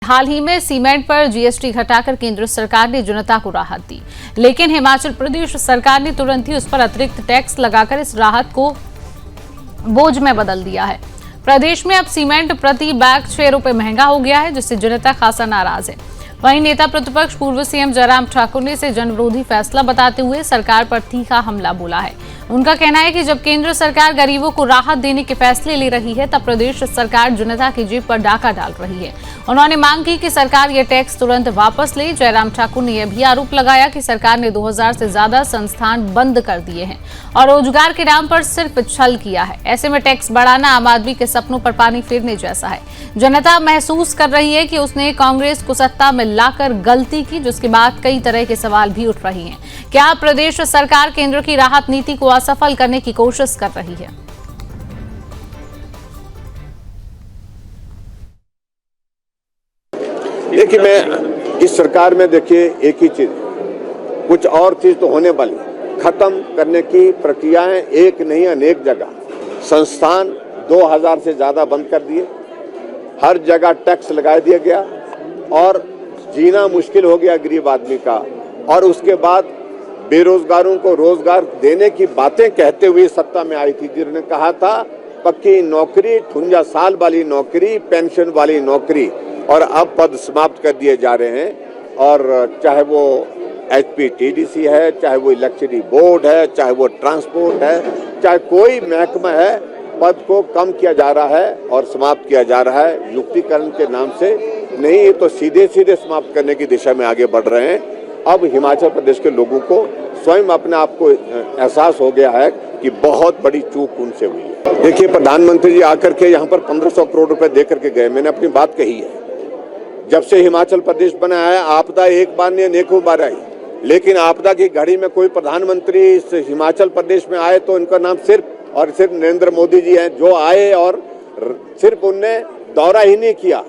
हाल ही में सीमेंट पर जीएसटी घटाकर केंद्र सरकार ने जनता को राहत दी, लेकिन हिमाचल प्रदेश सरकार ने तुरंत ही उस पर अतिरिक्त टैक्स लगाकर इस राहत को बोझ में बदल दिया है। प्रदेश में अब सीमेंट प्रति बैग 6 रुपए महंगा हो गया है, जिससे जनता खासा नाराज है। वहीं नेता प्रतिपक्ष पूर्व सीएम जयराम ठाकुर ने इसे जनविरोधी फैसला बताते हुए सरकार पर तीखा हमला बोला है। उनका कहना है कि जब केंद्र सरकार गरीबों को राहत देने के फैसले ले रही है, तब प्रदेश सरकार जनता की जेब पर डाका डाल रही है। उन्होंने मांग की कि सरकार ये टैक्स तुरंत वापस ले। जयराम ठाकुर ने यह भी आरोप लगाया कि सरकार ने 2000 से ज्यादा संस्थान बंद कर दिए हैं और रोजगार के नाम पर सिर्फ छल किया है। ऐसे में टैक्स बढ़ाना आम आदमी के सपनों पर पानी फेरने जैसा है। जनता महसूस कर रही है कि उसने कांग्रेस को सत्ता में लाकर गलती की, जिसके बाद कई तरह के सवाल भी उठ रही हैं। क्या प्रदेश सरकार केंद्र की राहत नीति को असफल करने की कोशिश कर रही है? देखिए, मैं इस सरकार में देखिए एक ही चीज, कुछ और चीज तो होने वाली, खत्म करने की प्रक्रियाएं एक नहीं अनेक जगह। संस्थान 2000 से ज्यादा बंद कर दिए, हर जगह टैक्स लगा दिया गया और जीना मुश्किल हो गया गरीब आदमी का। और उसके बाद बेरोजगारों को रोजगार देने की बातें कहते हुए सत्ता में आई थी, जिन्होंने कहा था पक्की नौकरी, 58 साल वाली नौकरी, पेंशन वाली नौकरी, और अब पद समाप्त कर दिए जा रहे हैं। और चाहे वो HPTDC है, चाहे वो इलेक्ट्रिसिटी बोर्ड है, चाहे वो ट्रांसपोर्ट है, चाहे कोई महकमा है, पद को कम किया जा रहा है और समाप्त किया जा रहा है युक्तिकरण के नाम से। नहीं, ये तो सीधे सीधे समाप्त करने की दिशा में आगे बढ़ रहे हैं। अब हिमाचल प्रदेश के लोगों को स्वयं अपने आप को एहसास हो गया है कि बहुत बड़ी चूक उनसे हुई है। देखिए, प्रधानमंत्री जी आकर के यहाँ पर 1500 करोड़ रुपए दे करके गए। मैंने अपनी बात कही है, जब से हिमाचल प्रदेश बना है आपदा एक बार नहीं अनेकों बार आई, लेकिन आपदा की घड़ी में कोई प्रधानमंत्री इस हिमाचल प्रदेश में आए तो इनका नाम सिर्फ और सिर्फ नरेंद्र मोदी जी हैं, जो आए और सिर्फ उनने दौरा ही नहीं किया,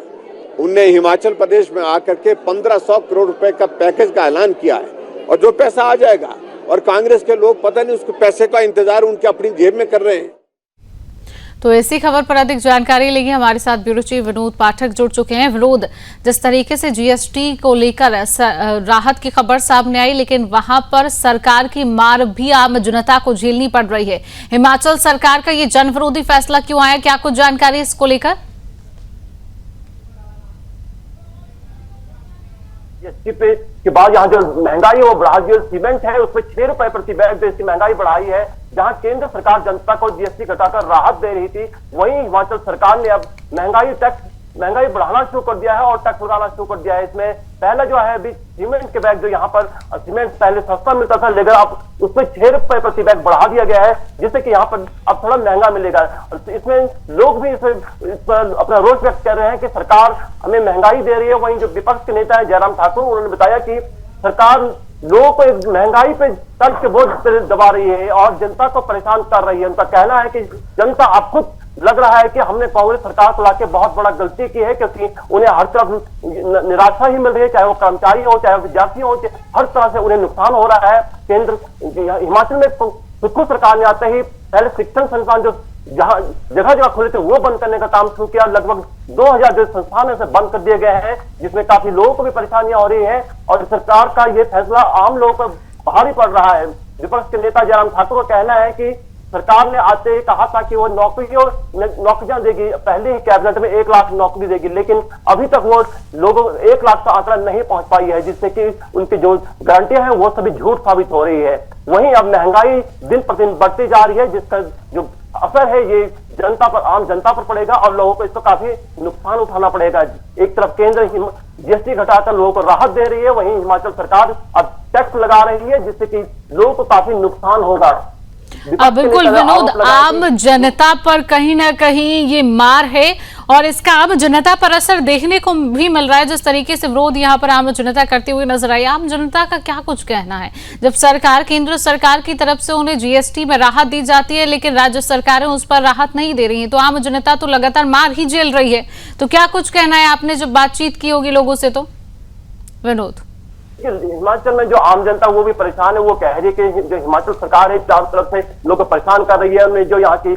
उनने हिमाचल प्रदेश में आकर के 1500 करोड़ रुपए का पैकेज का ऐलान किया है। और जो पैसा आ जाएगा, और कांग्रेस के लोग पता नहीं उसको पैसे का इंतजार उनके अपनी जेब में कर रहे हैं। तो इसी खबर पर अधिक जानकारी लेंगे, हमारे साथ ब्यूरो चीफ विनोद पाठक जुड़ चुके हैं। विनोद, जिस तरीके से जीएसटी को लेकर राहत की खबर सामने आई, लेकिन वहां पर सरकार की मार भी आम जनता को झेलनी पड़ रही है। हिमाचल सरकार का ये जनविरोधी फैसला क्यों आया, क्या कुछ जानकारी इसको लेकर? जीएसटी के बाद यहाँ जो महंगाई है वो बढ़ा दी, सीमेंट है उसमें 6 रुपए प्रति बैग जैसी महंगाई बढ़ाई है। जहाँ केंद्र सरकार जनता को जीएसटी घटाकर राहत दे रही थी, वहीं हिमाचल सरकार ने अब महंगाई बढ़ाना शुरू कर दिया है और टैक्स लगाना शुरू कर दिया है। इसमें पहले जो है अभी सीमेंट के बैग, जो यहाँ पर सीमेंट पहले सस्ता मिलता था, लेकिन अब उसमें 6 रुपए प्रति बैग बढ़ा दिया गया है, जिससे कि यहाँ पर अब थोड़ा महंगा मिलेगा। इसमें लोग भी इस पर अपना रोष व्यक्त कर रहे हैं कि सरकार हमें महंगाई दे रही है। वहीं जो विपक्ष के नेता है जयराम ठाकुर, उन्होंने बताया कि सरकार लोगों को एक महंगाई पे टैक्स के बोझ पे दबा रही है और जनता को परेशान कर रही है। उनका कहना है कि जनता अब खुद लग रहा है कि हमने कांग्रेस सरकार को लाके बहुत बड़ा गलती की है, क्योंकि उन्हें हर तरफ निराशा ही मिल रही है, चाहे वो कर्मचारी हो, चाहे वो विद्यार्थी हो, हर तरह से उन्हें नुकसान हो रहा है। केंद्र हिमाचल में खुद सरकार ने आते ही पहले शिक्षण संस्थान जो जहां जगह जगह खुले थे वो बंद करने का काम शुरू किया। लगभग 2000 जो संस्थान है बंद कर दिए गए हैं, जिसमें काफी लोगों को भी परेशानियां हो रही हैं और सरकार का ये फैसला आम लोगों पर भारी पड़ रहा है। विपक्ष के नेता जयराम ठाकुर का कहना है कि सरकार ने आते ही कहा था कि वो नौकरियां देगी, पहले ही कैबिनेट में 1 लाख नौकरी देगी, लेकिन अभी तक वो लोगों 1 लाख का आंकड़ा नहीं पहुंच पाई है, जिससे कि उनकी जो गारंटियां हैं वो सभी झूठ साबित हो रही है। वहीं अब महंगाई दिन प्रतिदिन बढ़ती जा रही है, जिसका जो असर है ये जनता पर, आम जनता पर पड़ेगा और लोगों को इसको काफी नुकसान उठाना पड़ेगा। एक तरफ केंद्र जीएसटी घटाकर लोगों को राहत दे रही है, वहीं हिमाचल सरकार अब टैक्स लगा रही है, जिससे कि लोगों को काफी नुकसान होगा। बिल्कुल विनोद, आम जनता पर कहीं ना कहीं ये मार है और इसका आम जनता पर असर देखने को भी मिल रहा है। जिस तरीके से विरोध यहाँ पर आम जनता करते हुए नजर आई, आम जनता का क्या कुछ कहना है? जब सरकार, केंद्र सरकार की तरफ से उन्हें जीएसटी में राहत दी जाती है, लेकिन राज्य सरकारें उस पर राहत नहीं दे रही है, तो आम जनता तो लगातार मार ही झेल रही है। तो क्या कुछ कहना है आपने जब बातचीत की होगी लोगों से? तो विनोद, हिमाचल में जो आम जनता वो भी परेशान है। वो कह रही है कि जो हिमाचल सरकार है चारों तरफ से लोगों को परेशान कर रही है। उन्हें जो यहाँ की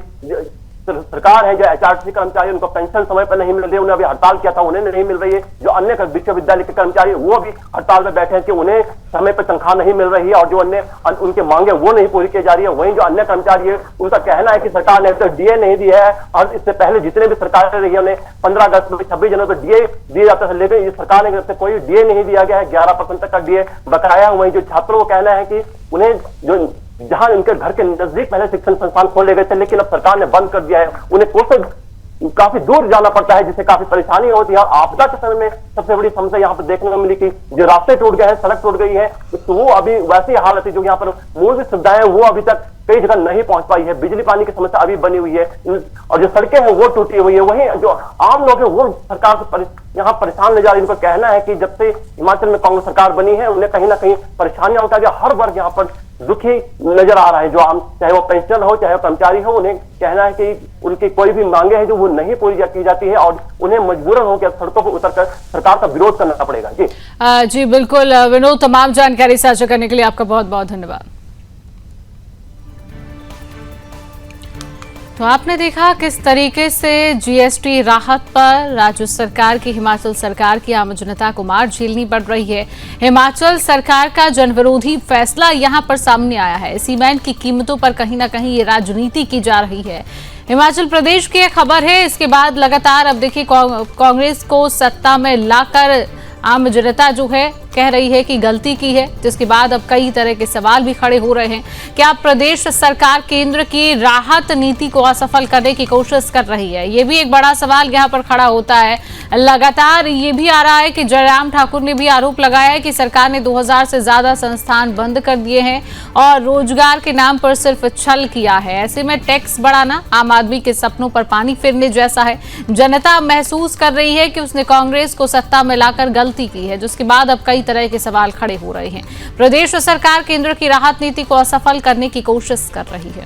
सरकार है, जो एचआरटीसी कर्मचारी, उनको पेंशन समय पर नहीं मिल रही है, उन्हें अभी हड़ताल किया था, उन्हें नहीं मिल रही है। जो अन्य विश्वविद्यालय के कर्मचारी वो भी हड़ताल में बैठे हैं कि उन्हें समय पर तनख्वाह नहीं मिल रही है और जो अन्य उनके मांगे वो नहीं पूरी की जा रही है। वहीं जो अन्य कर्मचारी है उनका कहना है कि सरकार ने तो डीए नहीं दिया है और इससे पहले जितने भी सरकारें रही है उन्हें 15 अगस्त में 26 जनवरी को डीए दिया जाता है, लेकिन इस सरकार ने कोई डीए नहीं दिया गया है। 11% तक का डीए बकाया। वहीं जो छात्रों को कहना है कि उन्हें जो जहां उनके घर के नजदीक पहले शिक्षण संस्थान खोले गए थे, लेकिन अब सरकार ने बंद कर दिया है, उन्हें कोसों काफी दूर जाना पड़ता है, जिससे काफी परेशानी होती है। आपदा के समय में सबसे बड़ी समस्या यहाँ पर देखने को मिली कि जो रास्ते टूट गए हैं, सड़क टूट गई है, तो वो अभी वैसी हालत है जो यहाँ पर मूलभूत सुविधाएं वो अभी तक कई जगह नहीं पहुंच पाई है। बिजली पानी की समस्या अभी बनी हुई है और जो सड़कें हैं वो टूटी हुई है। वहीं जो आम लोग हैं वो सरकार से यहाँ परेशान नजर आ रहे हैं। इनको कहना है कि जब से हिमाचल में कांग्रेस सरकार बनी है उन्हें कहीं ना कहीं परेशानियां होता है। हर वर्ग यहाँ पर दुखी नजर आ रहा है, जो आम चाहे वो पेंशनर हो चाहे वो कर्मचारी हो, उन्हें कहना है कि उनकी कोई भी मांगे हैं जो वो नहीं पूरी की जाती है और उन्हें मजबूरन होकर सड़कों पर उतरकर सरकार का विरोध करना पड़ेगा। जी बिल्कुल विनोद, तमाम जानकारी साझा करने के लिए आपका बहुत बहुत धन्यवाद। तो आपने देखा किस तरीके से जीएसटी राहत पर राज्य सरकार की हिमाचल सरकार की आम जनता को मार झेलनी पड़ रही है। हिमाचल सरकार का जनविरोधी फैसला यहां पर सामने आया है। सीमेंट की कीमतों पर कहीं ना कहीं ये राजनीति की जा रही है। हिमाचल प्रदेश की एक खबर है। इसके बाद लगातार अब देखिए कांग्रेस को सत्ता में लाकर आम जनता जो है कह रही है कि गलती की है, जिसके बाद अब कई तरह के सवाल भी खड़े हो रहे हैं। क्या प्रदेश सरकार केंद्र की राहत नीति को असफल करने की कोशिश कर रही है? ये भी एक बड़ा सवाल यहाँ पर खड़ा होता है। लगातार ये भी आ रहा है कि जयराम ठाकुर ने भी आरोप लगाया है कि सरकार ने 2000 से ज्यादा संस्थान बंद कर दिए हैं और रोजगार के नाम पर सिर्फ छल किया है। ऐसे में टैक्स बढ़ाना आम आदमी के सपनों पर पानी फिरने जैसा है। जनता महसूस कर रही है कि उसने कांग्रेस को सत्ता में लाकर गलती की है, जिसके बाद अब कई तरह के सवाल खड़े हो रहे हैं। प्रदेश सरकार केंद्र की राहत नीति को असफल करने की कोशिश कर रही है।